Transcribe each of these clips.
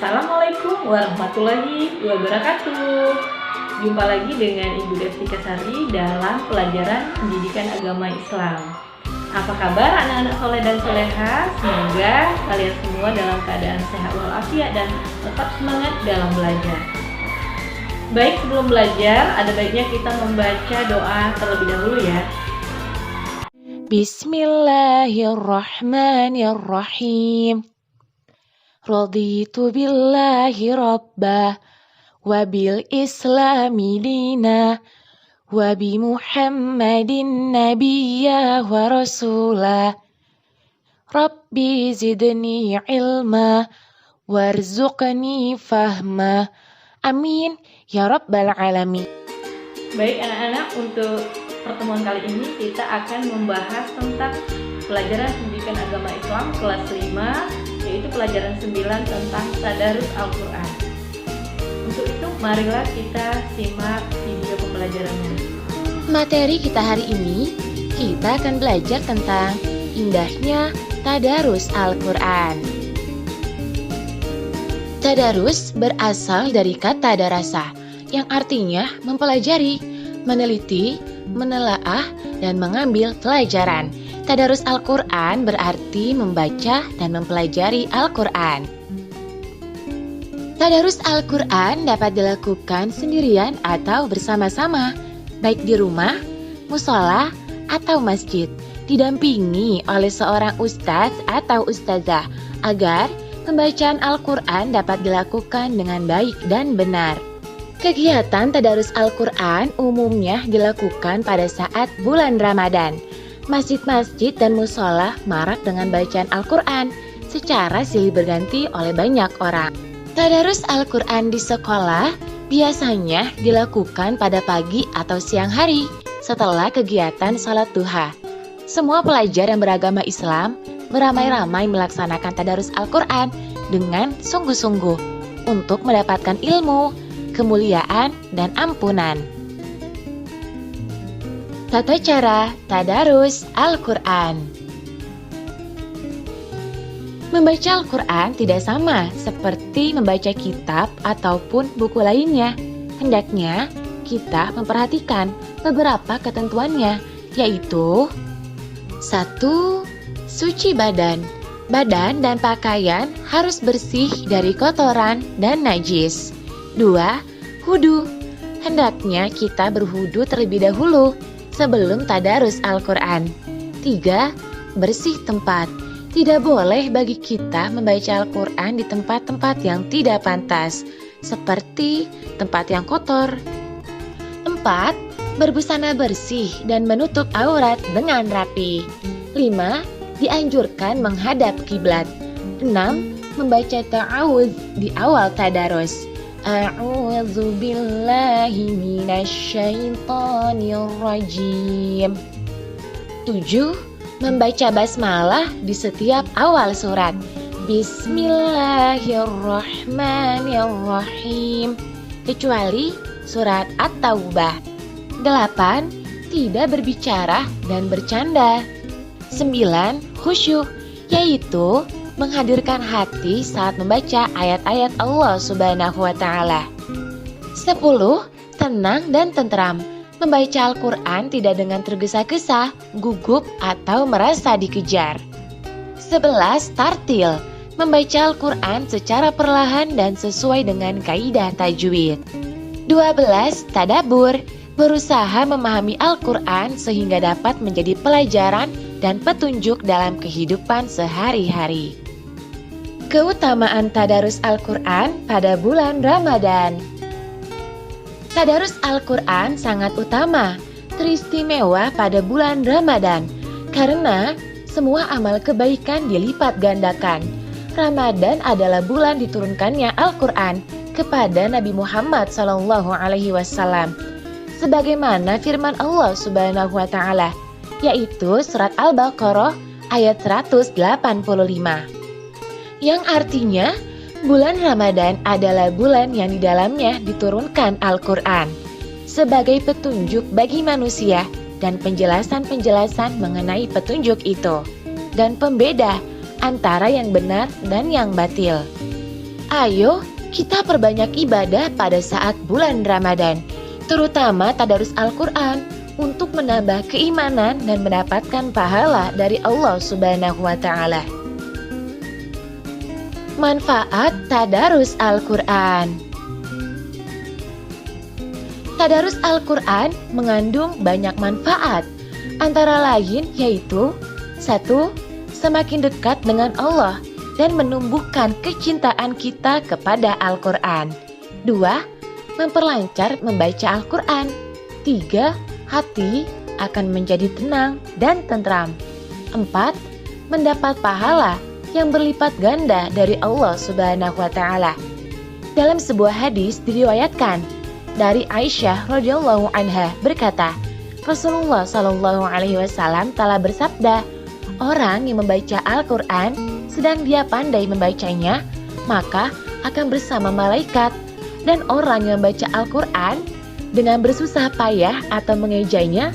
Assalamualaikum warahmatullahi wabarakatuh. Jumpa lagi dengan Ibu Devtika Sari dalam pelajaran pendidikan agama Islam. Apa kabar anak-anak soleh dan soleha? Semoga kalian semua dalam keadaan sehat walafiat dan tetap semangat dalam belajar. Baik, sebelum belajar ada baiknya kita membaca doa terlebih dahulu ya. Bismillahirrahmanirrahim. Raditu billahi rabbah wa bil islami dina wa bi Muhammadin nabiyya wa rasulah. Rabbi zidni ilma warzuqni fahma. Amin ya rabbal alamin. Baik anak-anak, untuk pertemuan kali ini kita akan membahas tentang pelajaran pendidikan agama Islam kelas 5, yaitu pelajaran 9 tentang tadarus Al-Quran. Untuk itu marilah kita simak video pembelajarannya. Materi kita hari ini, kita akan belajar tentang indahnya tadarus Al-Quran. Tadarus berasal dari kata darasa, yang artinya mempelajari, meneliti, menelaah, dan mengambil pelajaran. Tadarus Al-Quran berarti membaca dan mempelajari Al-Quran. Tadarus Al-Quran dapat dilakukan sendirian atau bersama-sama, baik di rumah, musola, atau masjid, didampingi oleh seorang ustadz atau ustazah, agar pembacaan Al-Quran dapat dilakukan dengan baik dan benar. Kegiatan tadarus Al-Quran umumnya dilakukan pada saat bulan Ramadan. Masjid-masjid dan musola marak dengan bacaan Al-Quran secara silih berganti oleh banyak orang. Tadarus Al-Quran di sekolah biasanya dilakukan pada pagi atau siang hari setelah kegiatan sholat duha. Semua pelajar yang beragama Islam beramai-ramai melaksanakan tadarus Al-Quran dengan sungguh-sungguh untuk mendapatkan ilmu, kemuliaan, dan ampunan. Tata cara tadarus Al-Quran. Membaca Al-Quran tidak sama seperti membaca kitab ataupun buku lainnya. Hendaknya kita memperhatikan beberapa ketentuannya, yaitu 1. Suci badan. Badan dan pakaian harus bersih dari kotoran dan najis. 2. Wudu. Hendaknya kita berwudu terlebih dahulu sebelum tadarus Al-Quran. 3. Bersih tempat. Tidak boleh bagi kita membaca Al-Quran di tempat-tempat yang tidak pantas, seperti tempat yang kotor. 4. Berbusana bersih dan menutup aurat dengan rapi. 5. Dianjurkan menghadap kiblat. 6. Membaca ta'awudz di awal tadarus. A'udzu billahi minasyaitonir rajim. 7. Membaca basmalah di setiap awal surat. Bismillahirrahmanirrahim, kecuali surat At-Taubah. 8. Tidak berbicara dan bercanda. 9. Khusyuk, yaitu menghadirkan hati saat membaca ayat-ayat Allah Subhanahu wa Ta'ala. 10. Tenang dan tentram. Membaca Al-Quran tidak dengan tergesa-gesa, gugup, atau merasa dikejar. 11. Tartil. Membaca Al-Quran secara perlahan dan sesuai dengan kaidah tajwid. 12. Tadabbur. Berusaha memahami Al-Quran sehingga dapat menjadi pelajaran dan petunjuk dalam kehidupan sehari-hari. Keutamaan tadarus Al-Quran pada bulan Ramadan. Tadarus Al-Quran sangat utama, teristimewa pada bulan Ramadan, karena semua amal kebaikan dilipat gandakan. Ramadan adalah bulan diturunkannya Al-Quran kepada Nabi Muhammad SAW, sebagaimana firman Allah Subhanahu wa Ta'ala, yaitu surat Al-Baqarah ayat 185. Yang artinya, bulan Ramadan adalah bulan yang di dalamnya diturunkan Al-Quran sebagai petunjuk bagi manusia dan penjelasan-penjelasan mengenai petunjuk itu, dan pembeda antara yang benar dan yang batil. Ayo kita perbanyak ibadah pada saat bulan Ramadan, terutama tadarus Al-Quran untuk menambah keimanan dan mendapatkan pahala dari Allah Subhanahu wa Ta'ala. Manfaat tadarus Al-Quran. Tadarus Al-Quran mengandung banyak manfaat, antara lain yaitu 1. Semakin dekat dengan Allah dan menumbuhkan kecintaan kita kepada Al-Quran. 2. Memperlancar membaca Al-Quran. 3. Hati akan menjadi tenang dan tentram. 4. Mendapat pahala yang berlipat ganda dari Allah Subhanahu wa Ta'ala. Dalam sebuah hadis diriwayatkan dari Aisyah radhiyallahu anha berkata, Rasulullah Shallallahu alaihi wasallam telah bersabda, orang yang membaca Al-Quran sedang dia pandai membacanya, maka akan bersama malaikat. Dan orang yang membaca Al-Quran dengan bersusah payah atau mengejanya,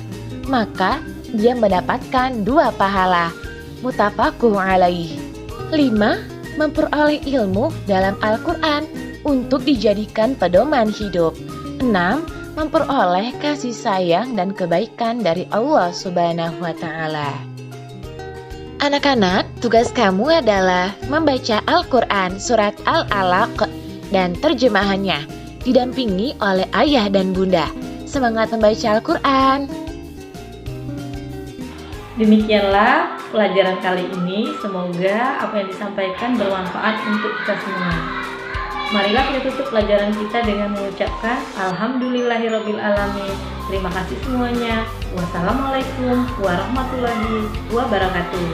maka dia mendapatkan 2 pahala. Muttafaqun alaih. 5. Memperoleh ilmu dalam Al-Quran untuk dijadikan pedoman hidup. 6. Memperoleh kasih sayang dan kebaikan dari Allah Subhanahu wa Ta'ala. Anak-anak, tugas kamu adalah membaca Al-Quran surat Al-Alaq dan terjemahannya, didampingi oleh ayah dan bunda. Semangat membaca Al-Quran! Demikianlah pelajaran kali ini. Semoga apa yang disampaikan bermanfaat untuk kita semua. Marilah kita tutup pelajaran kita dengan mengucapkan Alhamdulillahirrabbilalamin. Terima kasih semuanya. Wassalamualaikum warahmatullahi wabarakatuh.